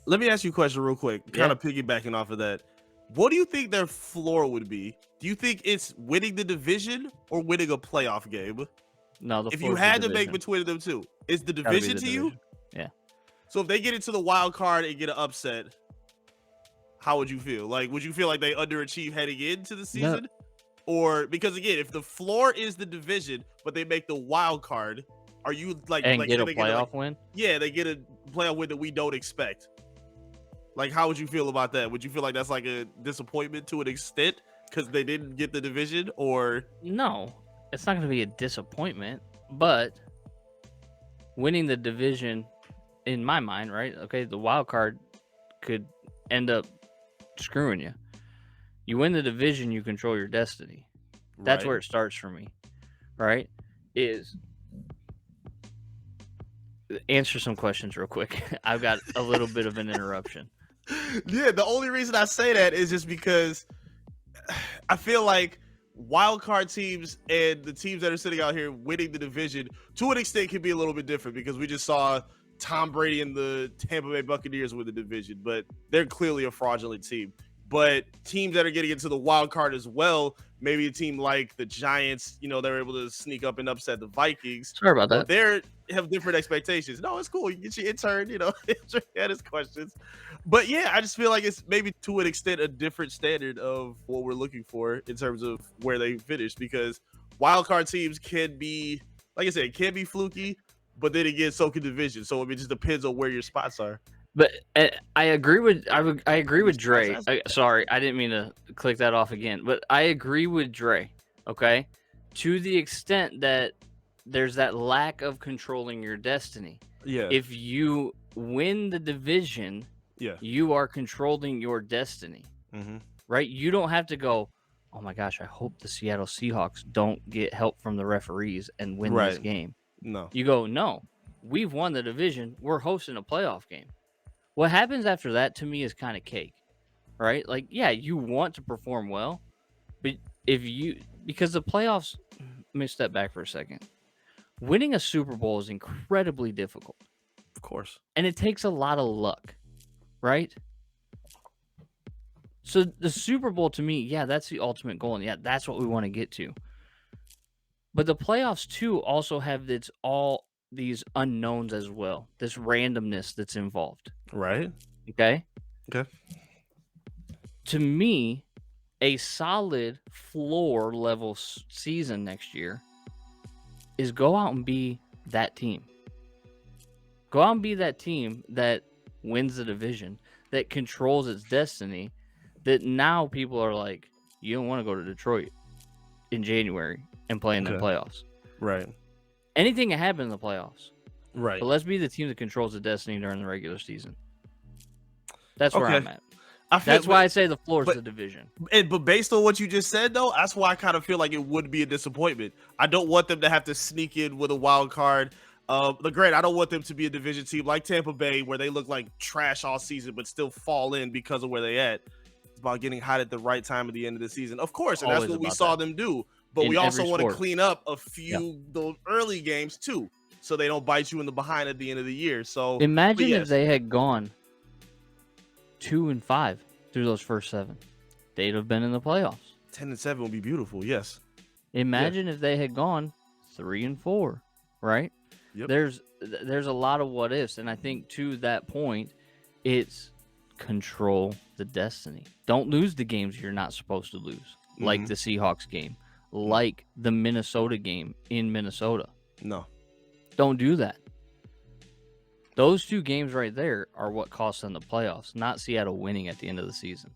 Let me ask you a question real quick, Yeah. kind of piggybacking off of that. What do you think their floor would be? Do you think it's winning the division or winning a playoff game? No, the If you floor's the had to make division. between them two, is the Gotta be division the to you? division. Yeah. So if they get into the wild card and get an upset, how would you feel? Like, would you feel like they underachieve heading into the No. season? Or because again, if the floor is the division, but they make the wild card, are you like And like get say a they get playoff win? yeah, they get a playoff win that we don't expect. Like, how would you feel about that? Would you feel like that's like a disappointment to an extent because they didn't get the division, or No, it's not going to be a disappointment, but winning the division, in my mind, right? Okay, the wild card could end up screwing you. You win the division, you control your destiny. That's right? where it starts for me, right? Is answer some questions real quick. I've got a little bit of an interruption. Yeah, the only reason I say that is just because I feel like wild card teams and the teams that are sitting out here winning the division to an extent can be a little bit different because we just saw Tom Brady and the Tampa Bay Buccaneers win the division, but they're clearly a fraudulent team. But teams that are getting into the wild card as well, maybe a team like the Giants, they're able to sneak up and upset the Vikings. Sorry about that. They have different expectations. No, it's cool. You get your intern, answer his questions. But yeah, I just feel like it's maybe to an extent a different standard of what we're looking for in terms of where they finish, because wild card teams can be, like I said, it can be fluky, but then again, so can division. So it just depends on where your spots are. But I agree with Dre. Sorry, I didn't mean to click that off again. But I agree with Dre. Okay, to the extent that there's that lack of controlling your destiny. Yeah. If you win the division, Yeah. you are controlling your destiny. Mm-hmm. Right? You don't have to go, oh my gosh, I hope the Seattle Seahawks don't get help from the referees and win this game. No. You go, no, we've won the division. We're hosting a playoff game. What happens after that to me is kind of cake, right? Like, yeah, you want to perform well, but because the playoffs, let me step back for a second. Winning a Super Bowl is incredibly difficult. Of course. And it takes a lot of luck, right? So the Super Bowl to me, yeah, that's the ultimate goal. And yeah, that's what we want to get to. But the playoffs too also have all these unknowns as well. This randomness that's involved. Right. Okay. Okay. To me, a solid floor level season next year is go out and be that team. Go out and be that team that wins the division, that controls its destiny, that now people are like, you don't want to go to Detroit in January and play in the playoffs. Right. Anything can happen in the playoffs. Right. But let's be the team that controls the destiny during the regular season. That's where I'm at. That's why I say the floor is the division. But based on what you just said, though, that's why I kind of feel like it would be a disappointment. I don't want them to have to sneak in with a wild card. I don't want them to be a division team like Tampa Bay, where they look like trash all season, but still fall in because of where they at. It's about getting hot at the right time at the end of the season, of course, and that's what we saw them do. But we also want to clean up a few those early games too, so they don't bite you in the behind at the end of the year. So imagine if they had gone 2-5 through those first 7, they'd have been in the playoffs. 10-7 would be beautiful. Yes. Imagine if they had gone 3-4, right? Yep. There's a lot of what ifs, and I think to that point, it's control the destiny. Don't lose the games you're not supposed to lose, like the Seahawks game, like the Minnesota game in Minnesota. No. Don't do that. Those 2 games right there are what cost them the playoffs, not Seattle winning at the end of the season.